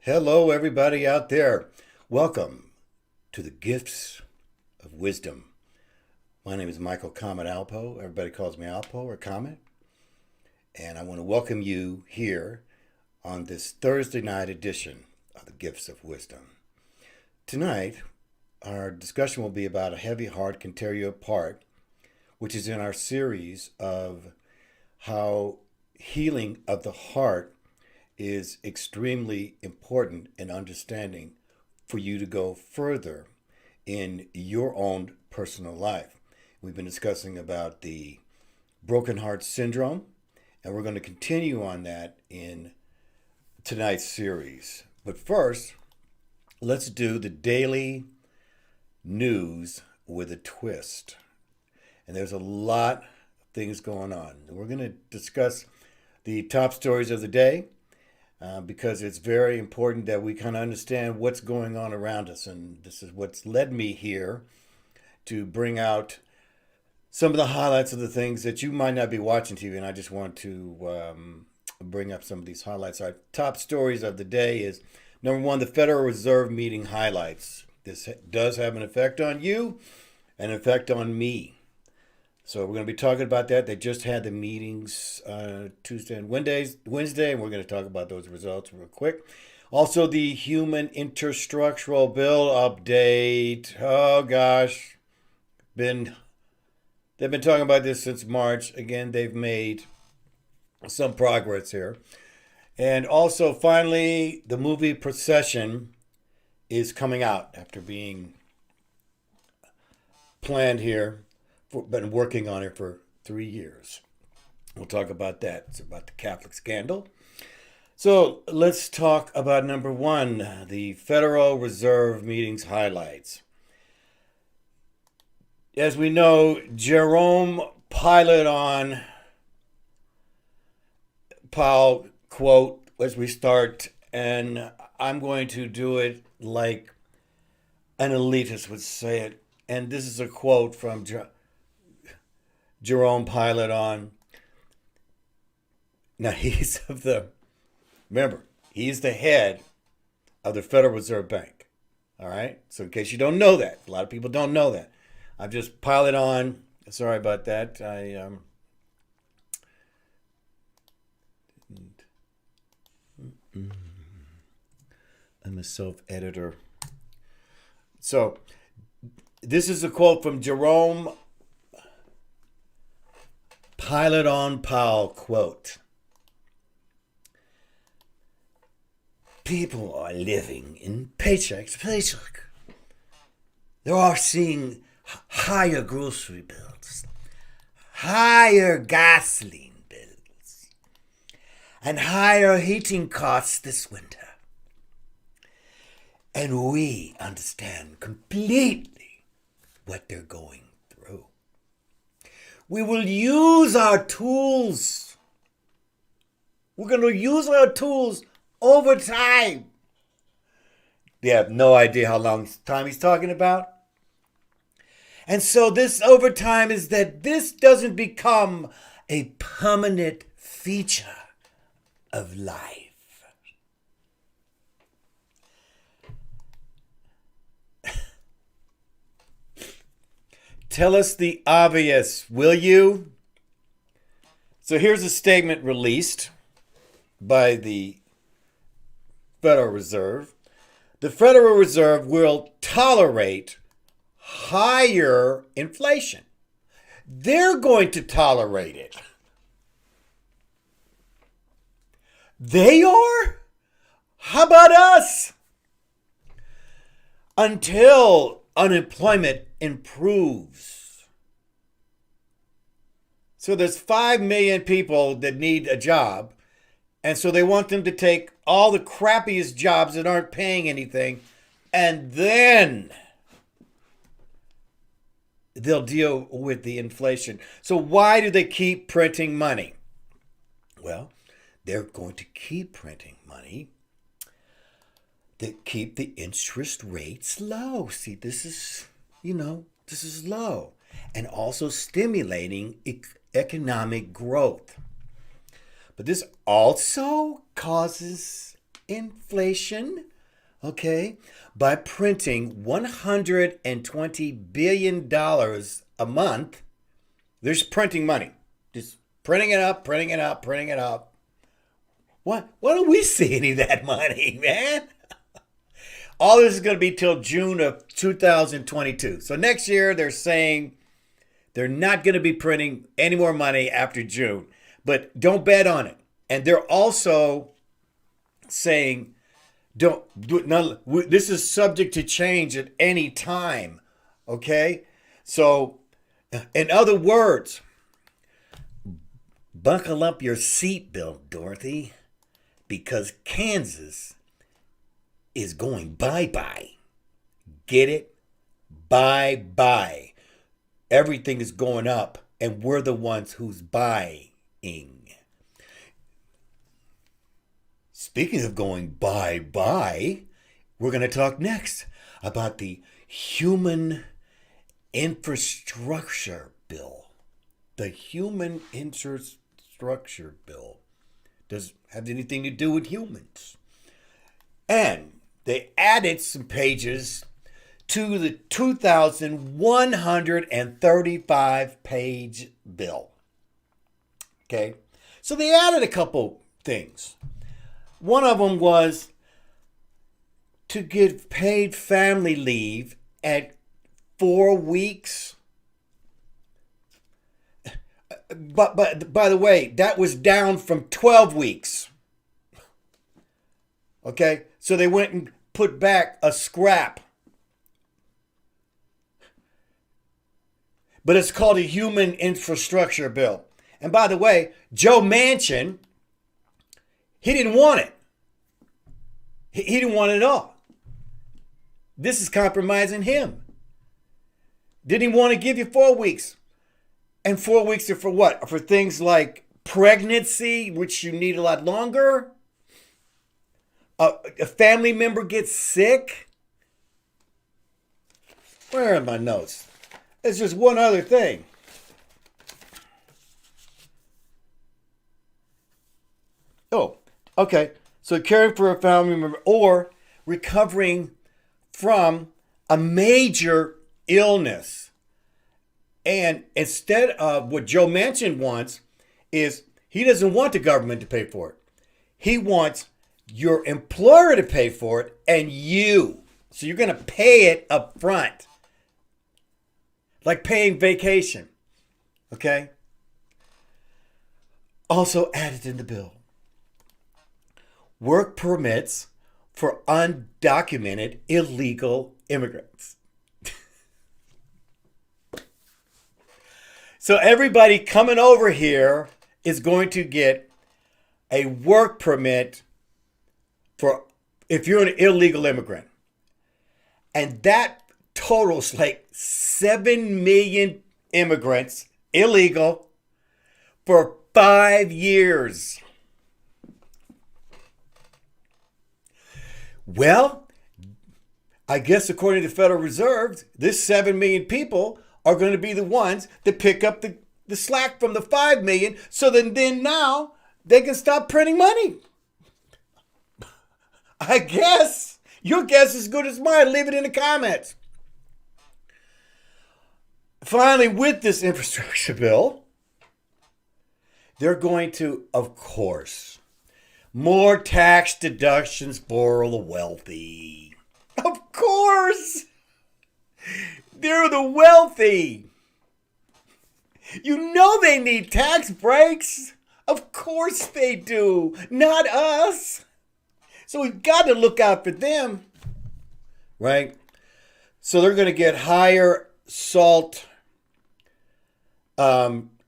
Hello, everybody out there. Welcome to the Gifts of Wisdom. My name is Michael Comet Alpo. Everybody calls me Alpo or Comet. And I want to welcome you here on this Thursday night edition of the Gifts of Wisdom. Tonight, our discussion will be about a heavy heart can tear you apart, which is in our series of how healing of the heart is extremely important in understanding for you to go further in your own personal life. We've been discussing about the broken heart syndrome, and we're going to continue on that in tonight's series. But first, let's do the daily news with a twist. And there's a lot of things going on. We're going to discuss the top stories of the day because it's very important that we kind of understand what's going on around us. And this is what's led me here to bring out some of the highlights of the things that you might not be watching TV. And I just want to bring up some of these highlights. Our top stories of the day is, number one, the Federal Reserve meeting highlights. This does have an effect on you and an effect on me. So we're going to be talking about that. They just had the meetings Tuesday and Wednesday, and we're going to talk about those results real quick. Also, the Human Interstructural Bill update. Oh gosh, they've been talking about this since March. Again, they've made some progress here. And also, finally, the movie Procession is coming out after being planned here. Been working on it for 3 years. We'll talk about that. It's about the Catholic scandal. So let's talk about number one, the Federal Reserve meetings highlights. As we know, Jerome piled on Powell quote as we start, and I'm going to do it like an elitist would say it. And this is a quote from Jerome piled on. Now remember, he's the head of the Federal Reserve Bank. All right. So in case you don't know that, a lot of people don't know that. I've just piled it on. Sorry about that. I'm a self-editor. So this is a quote from Jerome Pilot on Powell quote. People are living in paycheck to paycheck. They are seeing higher grocery bills, higher gasoline bills, and higher heating costs this winter. And we understand completely what they're going through. We will use our tools. We're going to use our tools over time. They have no idea how long time he's talking about. And so this over time is that this doesn't become a permanent feature of life. Tell us the obvious, will you? So here's a statement released by the Federal Reserve. The Federal Reserve will tolerate higher inflation. They're going to tolerate it. They are? How about us? Until unemployment improves. So there's 5 million people that need a job, and so they want them to take all the crappiest jobs that aren't paying anything, and then they'll deal with the inflation. So why do they keep printing money? Well, they're going to keep printing money that keep the interest rates low. See, this is low. And also stimulating economic growth. But this also causes inflation, okay, by printing $120 billion a month. They're just printing money. Just printing it up, printing it up, printing it up. Why don't we see any of that money, man? All this is going to be till June of 2022. So next year, they're saying they're not going to be printing any more money after June. But don't bet on it. And they're also saying, this is subject to change at any time. Okay? So, in other words, buckle up your seatbelt, Dorothy, because Kansas is going bye-bye. Get it? Bye-bye. Everything is going up, and we're the ones who's buying. Speaking of going bye-bye, we're going to talk next about the Human Infrastructure Bill. The Human Infrastructure Bill does have anything to do with humans. And they added some pages to the 2,135-page bill. Okay? So they added a couple things. One of them was to give paid family leave at 4 weeks. But by the way, that was down from 12 weeks. Okay? So they went and put back a scrap. But it's called a Human Infrastructure Bill. And by the way, Joe Manchin, he didn't want it. He didn't want it at all. This is compromising him. Didn't he want to give you 4 weeks? And 4 weeks are for what? For things like pregnancy, which you need a lot longer. A family member gets sick. Where are my notes? There's just one other thing. Oh, okay. So caring for a family member or recovering from a major illness. And instead of what Joe Manchin wants is he doesn't want the government to pay for it. He wants your employer to pay for it and you. So you're going to pay it up front. Like paying vacation. Okay? Also added in the bill. Work permits for undocumented illegal immigrants. So everybody coming over here is going to get a work permit for if you're an illegal immigrant. And that totals like 7 million immigrants, illegal, for 5 years. Well, I guess according to the Federal Reserve, this 7 million people are going to be the ones that pick up the slack from the 5 million. So then now they can stop printing money. I guess. Your guess is as good as mine. Leave it in the comments. Finally, with this infrastructure bill, they're going to, of course, more tax deductions for the wealthy. Of course. They're the wealthy. You know they need tax breaks. Of course they do. Not us. So we've got to look out for them. Right? So they're going to get higher SALT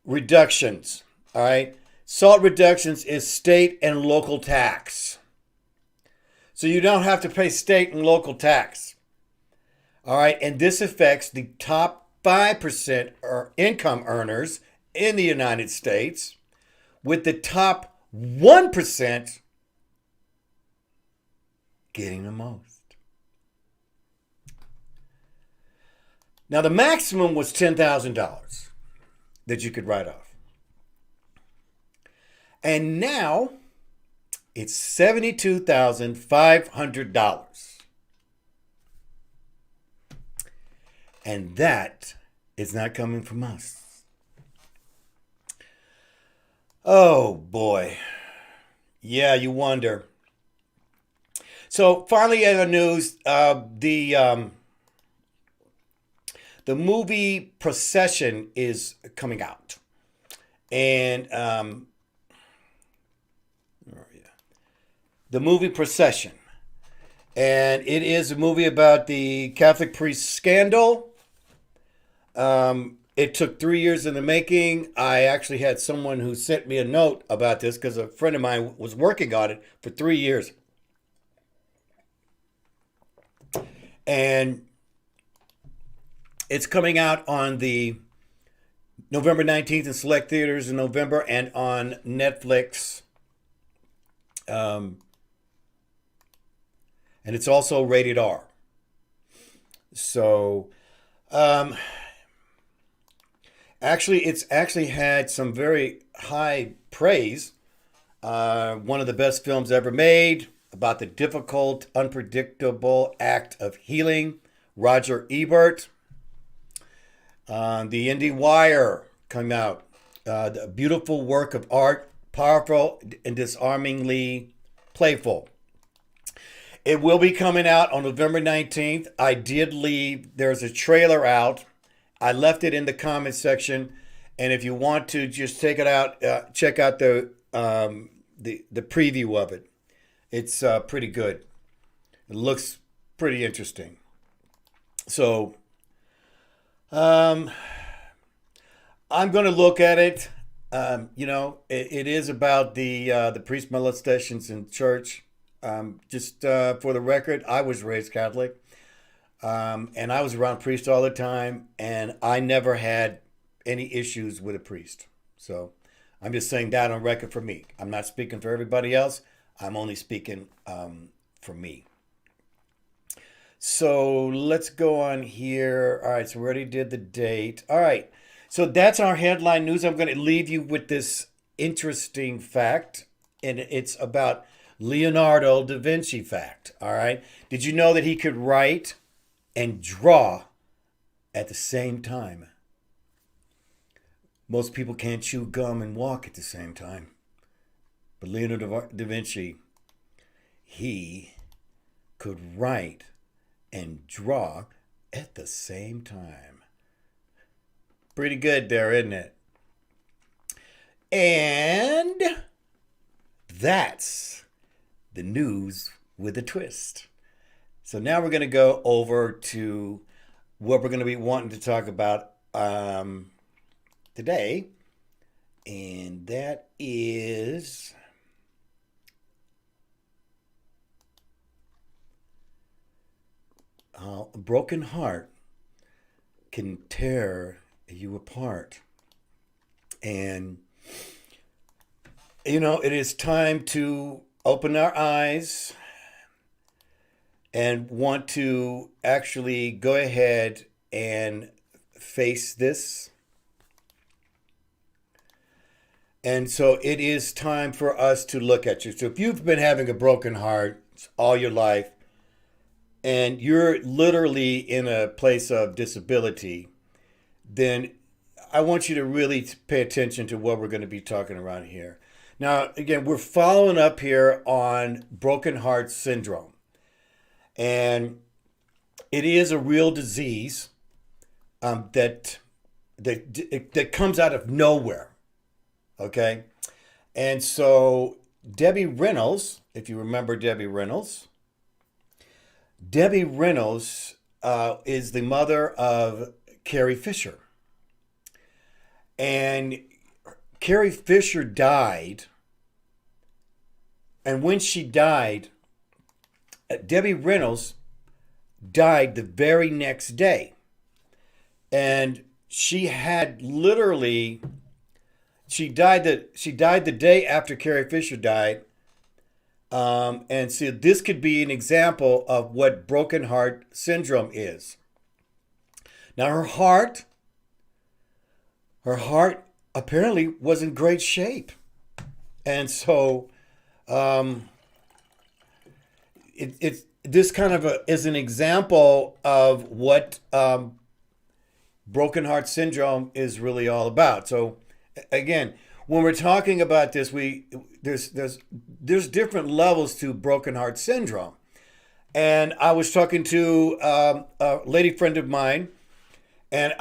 reductions. All right? SALT reductions is state and local tax. So you don't have to pay state and local tax. All right, and this affects the top 5% income earners in the United States, with the top 1% getting the most. Now, the maximum was $10,000 that you could write off. And now It's $72,500. And that is not coming from us. Oh boy. Yeah, you wonder. So finally in the news, the movie Procession is coming out. And the movie Procession. And it is a movie about the Catholic priest scandal. It took 3 years in the making. I actually had someone who sent me a note about this because a friend of mine was working on it for 3 years. And it's coming out on the November 19th in select theaters in November and on Netflix. And it's also rated R. So, it's actually had some very high praise. One of the best films ever made about the difficult, unpredictable act of healing. Roger Ebert. The IndieWire come out. The beautiful work of art, powerful and disarmingly playful. It will be coming out on November 19th. I did leave. There's a trailer out. I left it in the comment section. And if you want to just take it out, check out the preview of it. It's pretty good. It looks pretty interesting. So I'm going to look at it. It is about the priest molestations in church. Just for the record, I was raised Catholic, and I was around priests all the time, and I never had any issues with a priest. So I'm just saying that on record for me. I'm not speaking for everybody else. I'm only speaking for me. So let's go on here. All right, so we already did the date. All right, so that's our headline news. I'm going to leave you with this interesting fact, and it's about Leonardo da Vinci fact. All right. Did you know that he could write and draw at the same time? Most people can't chew gum and walk at the same time. But Leonardo da Vinci, he could write and draw at the same time. Pretty good there, isn't it? And that's the news with a twist. So now we're going to go over to what we're going to be wanting to talk about today. And that is how a broken heart can tear you apart. And, it is time to open our eyes and want to actually go ahead and face this. And so it is time for us to look at you. So if you've been having a broken heart all your life and you're literally in a place of disability, then I want you to really pay attention to what we're going to be talking around here. Now, again, we're following up here on broken heart syndrome. And it is a real disease that comes out of nowhere. Okay? And so Debbie Reynolds, if you remember Debbie Reynolds is the mother of Carrie Fisher. And Carrie Fisher died, and when she died, Debbie Reynolds died the very next day. And she had literally, she died the day after Carrie Fisher died. And so this could be an example of what broken heart syndrome is. Now her heart apparently was in great shape. And so Um, it's this kind of is an example of what broken heart syndrome is really all about. So again, when we're talking about this, there's different levels to broken heart syndrome. And I was talking to a lady friend of mine, and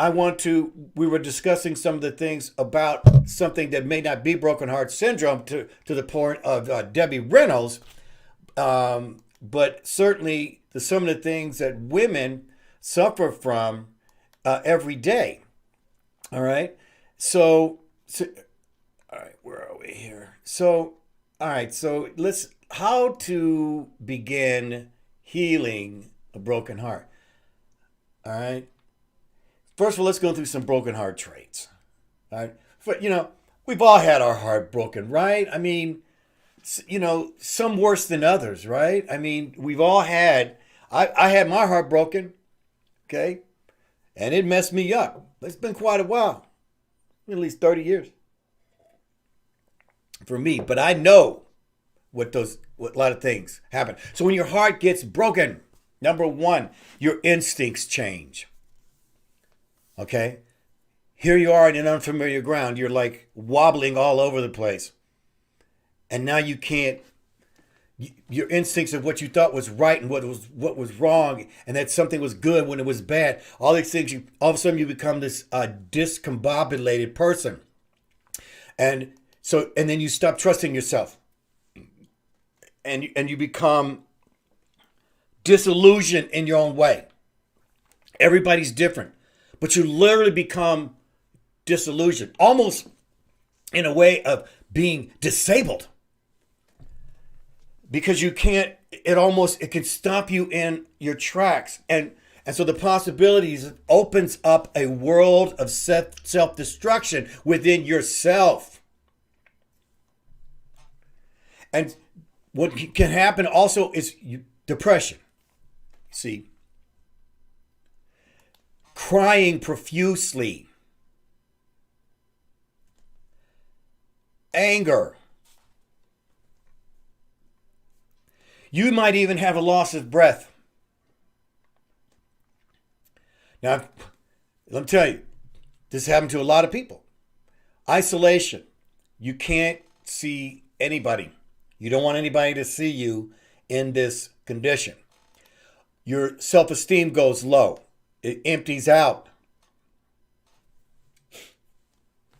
we were discussing some of the things about something that may not be broken heart syndrome to the point of Debbie Reynolds, but certainly some of the things that women suffer from every day. All right. So, all right, where are we here? So, all right. So how to begin healing a broken heart. All right. First of all, let's go through some broken heart traits. All right. But, we've all had our heart broken, right? I mean, some worse than others, right? I mean, we've all had, I had my heart broken, okay? And it messed me up. It's been quite a while, at least 30 years for me. But I know what a lot of things happen. So when your heart gets broken, number one, your instincts change. Okay? Here you are in an unfamiliar ground. You're like wobbling all over the place. And now you can't, your instincts of what you thought was right and what was wrong, and that something was good when it was bad. All these things, all of a sudden you become this discombobulated person. And then you stop trusting yourself. And you become disillusioned in your own way. Everybody's different. But you literally become disillusioned, almost in a way of being disabled. Because you can't, it can stop you in your tracks. And so the possibilities opens up a world of self-destruction within yourself. And what can happen also is depression. See? Crying profusely. Anger. You might even have a loss of breath. Now, let me tell you, this happened to a lot of people. Isolation. You can't see anybody. You don't want anybody to see you in this condition. Your self-esteem goes low. It empties out.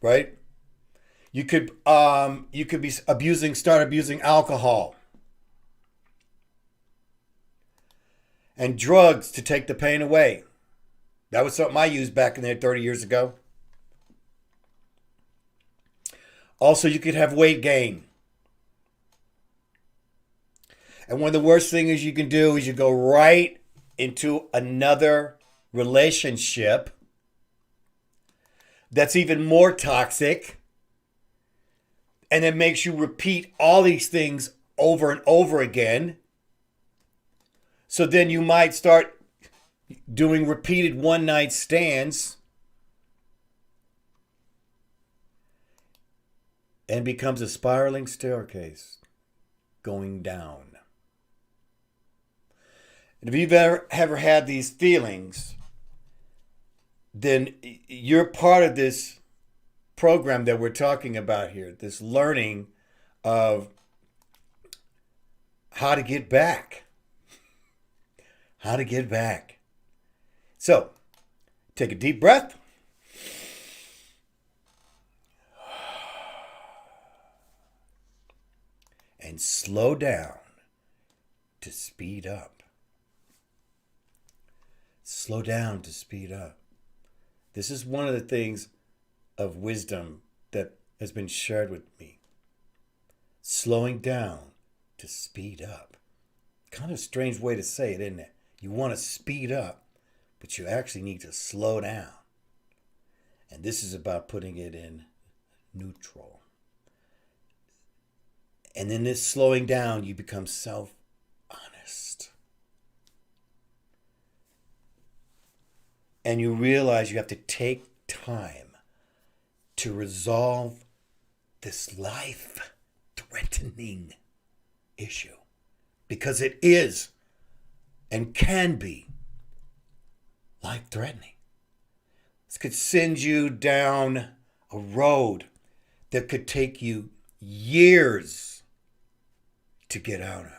Right? You could be start abusing alcohol and drugs to take the pain away. That was something I used back in there 30 years ago. Also, you could have weight gain. And one of the worst things you can do is you go right into another relationship that's even more toxic, and it makes you repeat all these things over and over again. So then you might start doing repeated one-night stands, and it becomes a spiraling staircase going down. And if you've ever had these feelings, then you're part of this program that we're talking about here, this learning of how to get back. How to get back. So, take a deep breath. And slow down to speed up. Slow down to speed up. This is one of the things of wisdom that has been shared with me. Slowing down to speed up. Kind of a strange way to say it, isn't it? You want to speed up, but you actually need to slow down. And this is about putting it in neutral. And in this slowing down, you become self-honest. And you realize you have to take time to resolve this life-threatening issue, because it is and can be life-threatening. This could send you down a road that could take you years to get out of.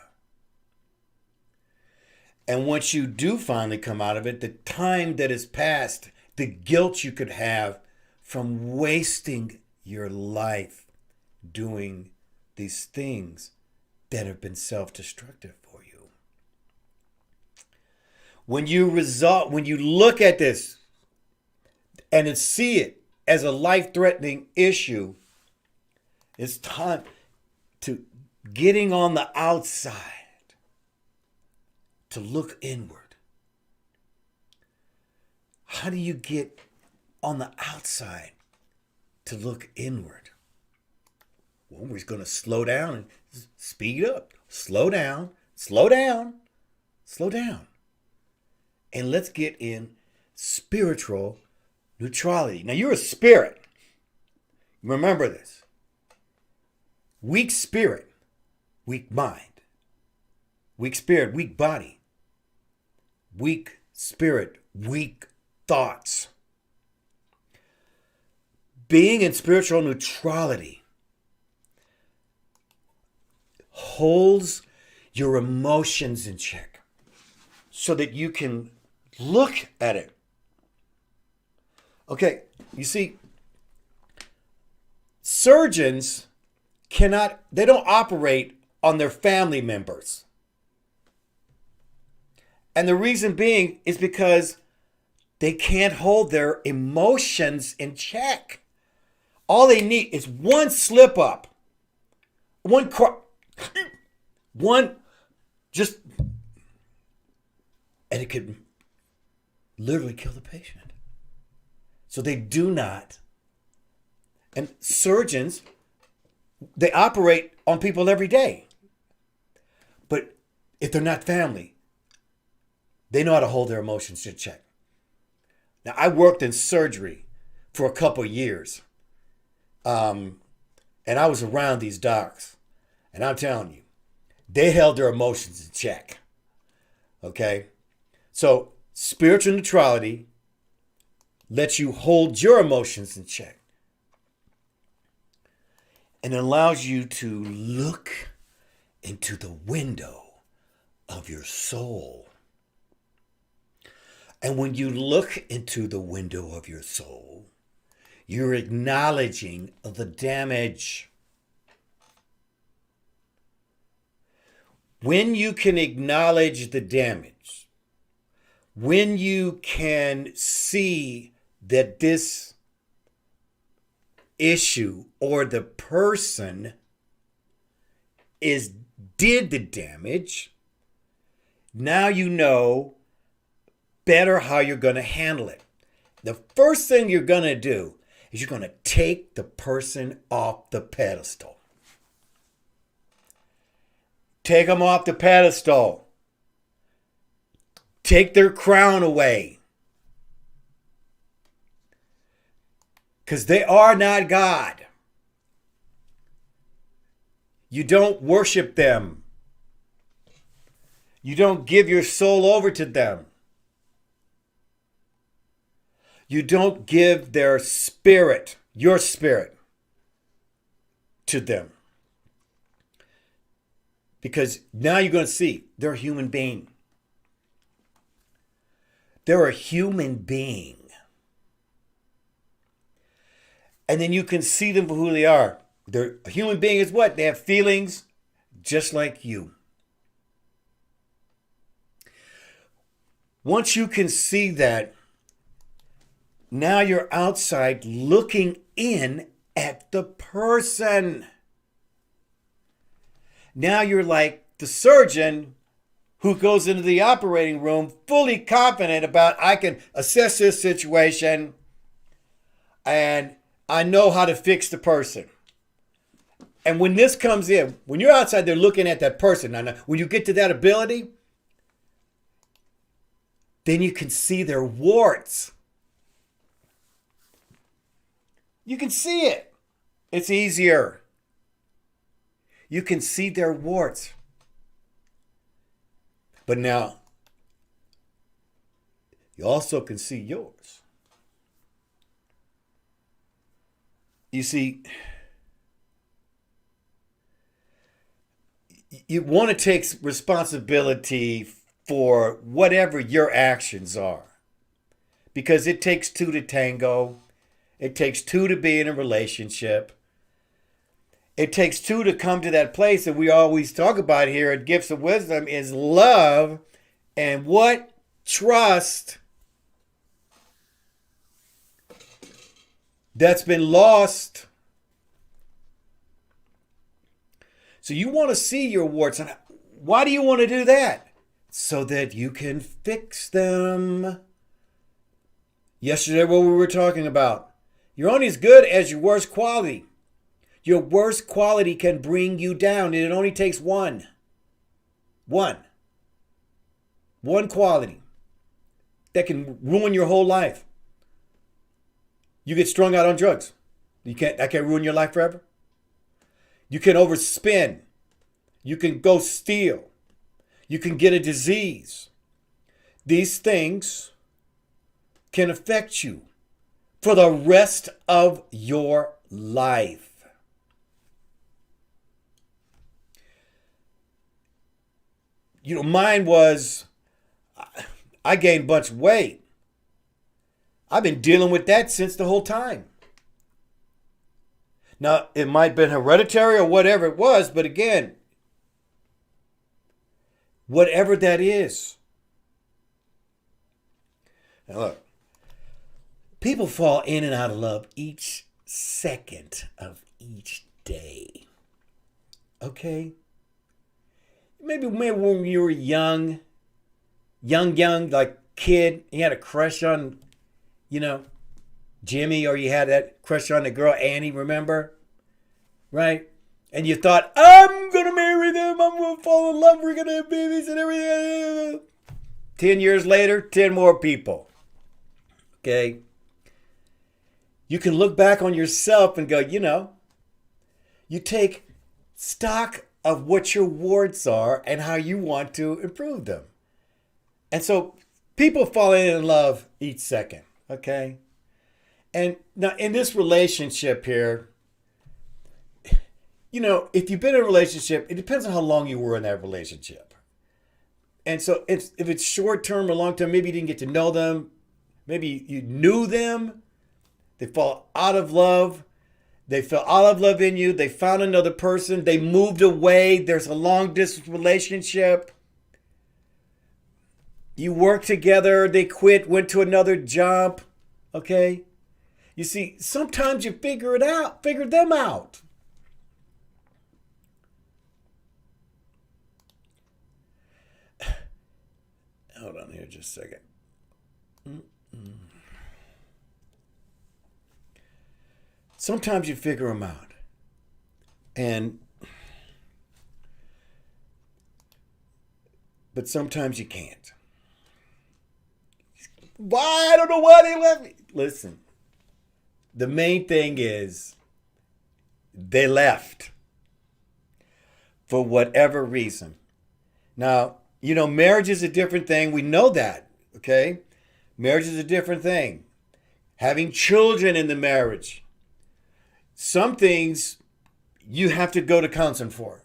And once you do finally come out of it, the time that has passed, the guilt you could have from wasting your life doing these things that have been self-destructive for you. When you look at this and see it as a life-threatening issue, it's time to getting on the outside to look inward. How do you get on the outside to look inward? Well, we're going to slow down and speed up. Slow down, slow down, slow down. And let's get in spiritual neutrality. Now, you're a spirit. Remember this. Weak spirit, weak mind. Weak spirit, weak body. Weak spirit, weak thoughts. Being in spiritual neutrality holds your emotions in check so that you can look at it. Okay, you see, surgeons they don't operate on their family members. And the reason being is because they can't hold their emotions in check. All they need is one slip up, one just, and it could literally kill the patient. So they do not. And surgeons, they operate on people every day. But if they're not family, they know how to hold their emotions in check. Now, I worked in surgery for a couple of years. And I was around these docs. And I'm telling you, they held their emotions in check. Okay? So, spiritual neutrality lets you hold your emotions in check. And it allows you to look into the window of your soul. And when you look into the window of your soul, you're acknowledging the damage. When you can acknowledge the damage, when you can see that this issue or the person did the damage, now you know better how you're going to handle it. The first thing you're going to do is you're going to take the person off the pedestal. Take them off the pedestal. Take their crown away. Because they are not God. You don't worship them. You don't give your soul over to them. You don't give their spirit, your spirit, to them. Because now you're going to see they're a human being. They're a human being. And then you can see them for who they are. They're a human being is what? They have feelings just like you. Once you can see that, now you're outside looking in at the person. Now you're like the surgeon who goes into the operating room fully confident about, I can assess this situation and I know how to fix the person. And when this comes in, when you're outside there looking at that person, now when you get to that ability, then you can see their warts. You can see it. It's easier. You can see their warts. But now, you also can see yours. You see, you want to take responsibility for whatever your actions are. Because it takes two to tango. It takes two to be in a relationship. It takes two to come to that place that we always talk about here at Gifts of Wisdom is love and what? Trust. That's been lost. So you want to see your warts. And why do you want to do that? So that you can fix them. Yesterday, what we were talking about. You're only as good as your worst quality. Your worst quality can bring you down, and it only takes one. One quality that can ruin your whole life. You get strung out on drugs. That can't ruin your life forever. You can overspend. You can go steal. You can get a disease. These things can affect you for the rest of your life. Mine was, I gained a bunch of weight. I've been dealing with that since the whole time. Now, it might have been hereditary or whatever it was, but again, whatever that is. Now look, people fall in and out of love each second of each day. Okay? Maybe when you were young, like kid, you had a crush on, Jimmy, or you had that crush on the girl Annie, remember? Right? And you thought, I'm going to marry them, I'm going to fall in love, we're going to have babies and everything. 10 years later, 10 more people. Okay? You can look back on yourself and go, you take stock of what your warts are and how you want to improve them. And so people fall in love each second, okay? And now in this relationship here, if you've been in a relationship, it depends on how long you were in that relationship. And so if it's short-term or long-term, maybe you didn't get to know them. Maybe you knew them. They fall out of love. They fell out of love in you. They found another person. They moved away. There's a long-distance relationship. You work together. They quit, went to another job. Okay? You see, sometimes you figure them out. Hold on here just a second. Sometimes you figure them out. But sometimes you can't. Why? I don't know why they left me. Listen, the main thing is they left for whatever reason. Now, marriage is a different thing. We know that, okay? Marriage is a different thing. Having children in the marriage. Some things you have to go to counseling for.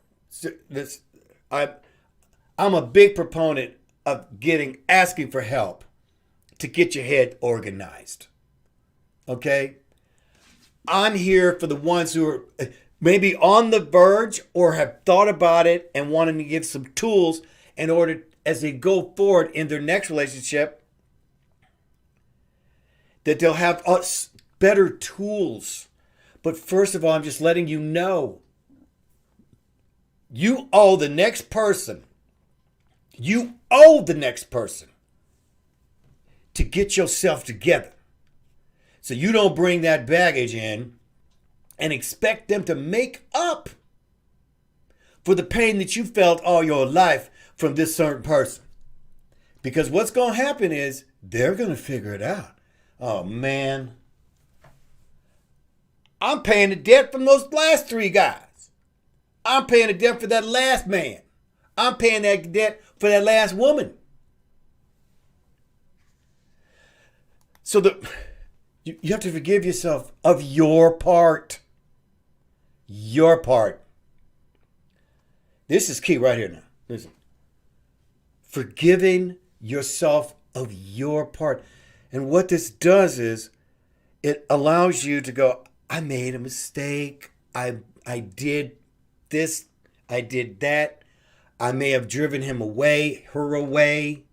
I'm a big proponent of asking for help to get your head organized. Okay? I'm here for the ones who are maybe on the verge or have thought about it and wanting to give some tools in order as they go forward in their next relationship that they'll have better tools. But first of all, I'm just letting you know, you owe the next person to get yourself together. So you don't bring that baggage in and expect them to make up for the pain that you felt all your life from this certain person. Because what's going to happen is they're going to figure it out. Oh, man. I'm paying the debt from those last 3 guys. I'm paying the debt for that last man. I'm paying that debt for that last woman. So you have to forgive yourself of your part. Your part. This is key right here now. Listen. Forgiving yourself of your part. And what this does is it allows you to go, I made a mistake. I did this. I did that. I may have driven him away, her away.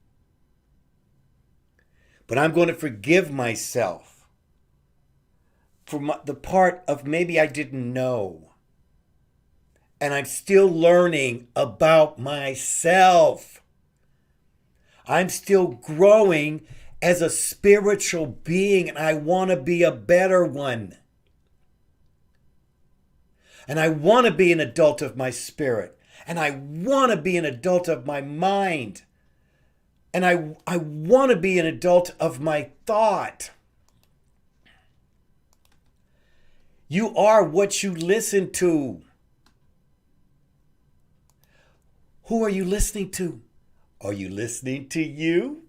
But I'm going to forgive myself for the part of maybe I didn't know. And I'm still learning about myself. I'm still growing as a spiritual being, and I want to be a better one. And I want to be an adult of my spirit. And I want to be an adult of my mind. And I want to be an adult of my thought. You are what you listen to. Who are you listening to? Are you listening to you?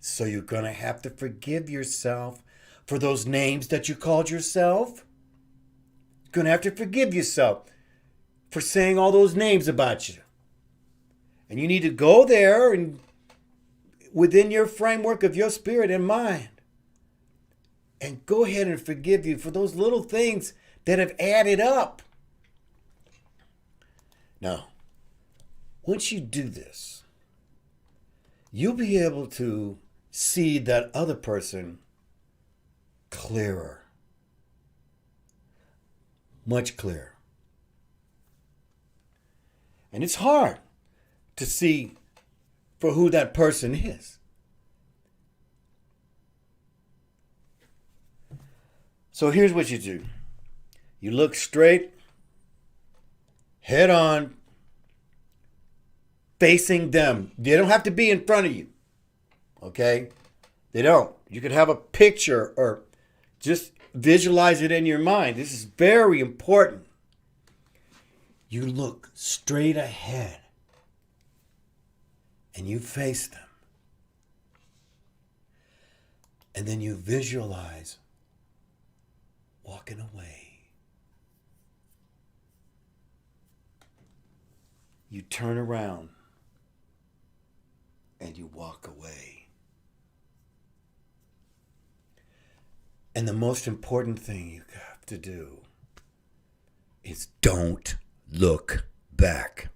So you're going to have to forgive yourself for those names that you called yourself. You're going to have to forgive yourself for saying all those names about you. And you need to go there and within your framework of your spirit and mind. And go ahead and forgive you for those little things that have added up. Now, once you do this, you'll be able to see that other person clearer. Much clearer. And it's hard to see for who that person is. So here's what you do. You look straight, head on, facing them. They don't have to be in front of you. Okay? They don't. You could have a picture or just visualize it in your mind. This is very important. You look straight ahead and you face them. And then you visualize walking away. You turn around and you walk away. And the most important thing you have to do is don't look back.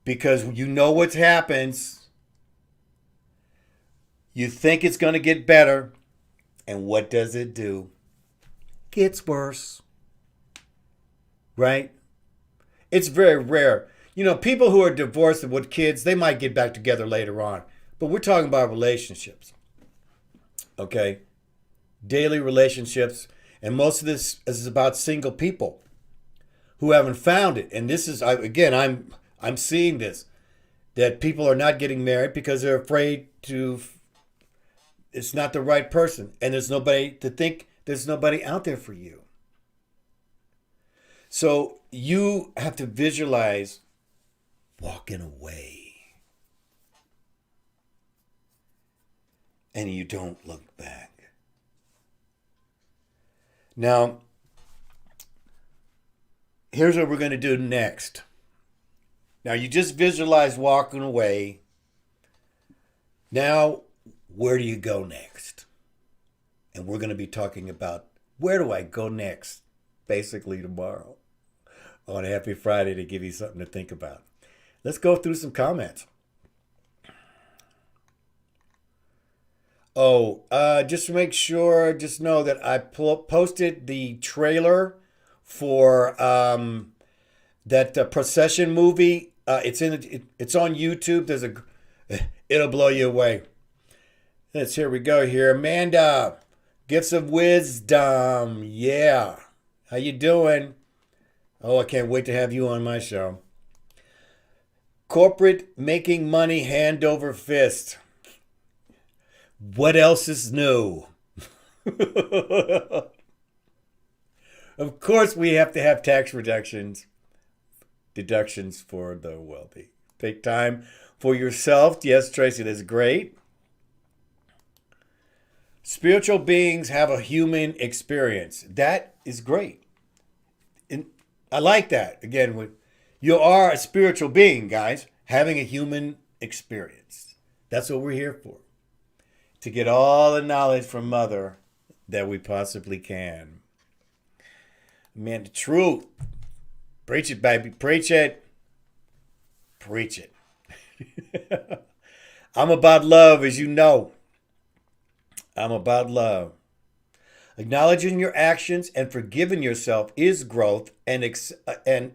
Because you know what happens. You think it's going to get better. And what does it do? Gets worse. Right? It's very rare. You know, people who are divorced and with kids, they might get back together later on. But we're talking about relationships. Okay? Daily relationships. And most of this is about single people who haven't found it. And this is, again, I'm seeing this. That people are not getting married because they're afraid to, it's not the right person. And there's nobody to think, there's nobody out there for you. So you have to visualize walking away. And you don't look back. Now, here's what we're going to do next. Now, you just visualize walking away. Now, where do you go next? And we're going to be talking about where do I go next, basically tomorrow on Happy Friday to give you something to think about. Let's go through some comments. Oh, just to make sure, just know that I posted the trailer for that Procession movie. It's on YouTube. It'll blow you away. Here we go here. Amanda, Gifts of Wisdom. Yeah. How you doing? Oh, I can't wait to have you on my show. Corporate making money hand over fist. What else is new? Of course we have to have tax reductions. deductions for the wealthy. Take time for yourself. Yes, Tracy, that's great. Spiritual beings have a human experience. That is great. And I like that. Again, you are a spiritual being, guys, having a human experience. That's what we're here for. To get all the knowledge from Mother that we possibly can. Man, the truth. Preach it, baby. Preach it. Preach it. I'm about love, as you know. I'm about love. Acknowledging your actions and forgiving yourself is growth and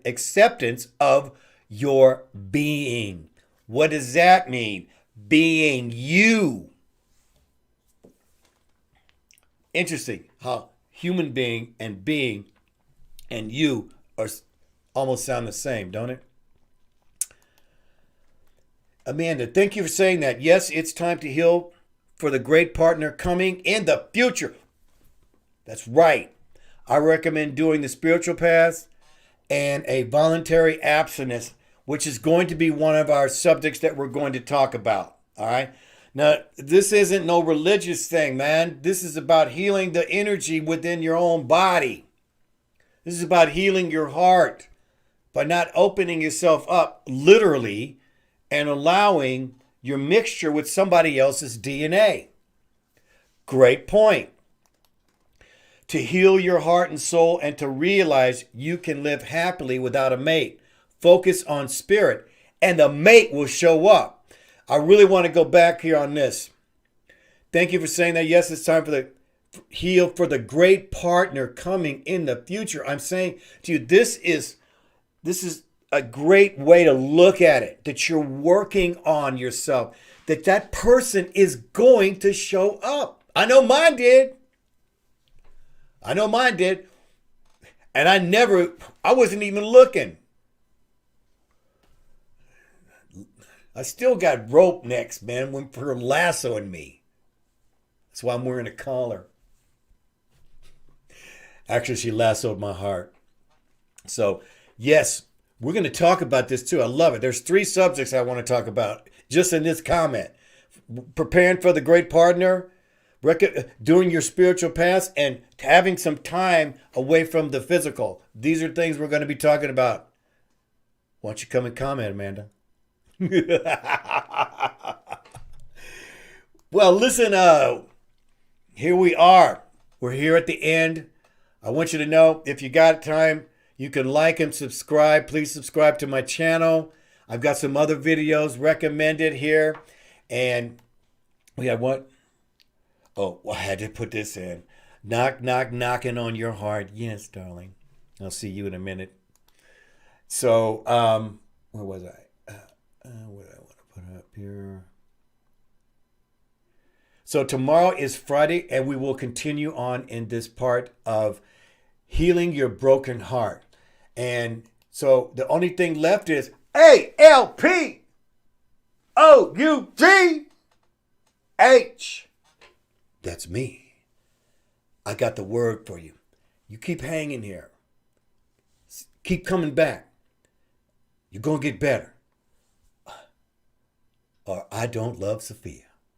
acceptance of your being. What does that mean? Being you. Interesting how human being and you are almost sound the same, don't it? Amanda, thank you for saying that. Yes, it's time to heal for the great partner coming in the future. That's right. I recommend doing the spiritual path and a voluntary abstinence, which is going to be one of our subjects that we're going to talk about. All right. Now, this isn't no religious thing, man. This is about healing the energy within your own body. This is about healing your heart by not opening yourself up literally and allowing your mixture with somebody else's DNA. Great point. To heal your heart and soul and to realize you can live happily without a mate. Focus on spirit and the mate will show up. I really want to go back here on this. Thank you for saying that. Yes, it's time for the heal for the great partner coming in the future. I'm saying to you, this is a great way to look at it, that you're working on yourself, that person is going to show up. I know mine did. And I wasn't even looking. I still got rope necks, man, for lassoing me. That's why I'm wearing a collar. Actually, she lassoed my heart. So, yes, we're going to talk about this too. I love it. There's 3 subjects I want to talk about just in this comment. Preparing for the great partner, doing your spiritual path, and having some time away from the physical. These are things we're going to be talking about. Why don't you come and comment, Amanda? Well, listen, here we are. We're here at the end. I want you to know, if you got time, you can like and subscribe. Please subscribe to my channel. I've got some other videos recommended here. And we have what? Oh, I had to put this in. Knock, knock, knocking on your heart. Yes, darling. I'll see you in a minute. So, where was I? What do I want to put up here? So tomorrow is Friday, and we will continue on in this part of healing your broken heart. And so the only thing left is ALPOUGH. That's me. I got the word for you. You keep hanging here. Keep coming back. You're going to get better. Or I don't love Sophia.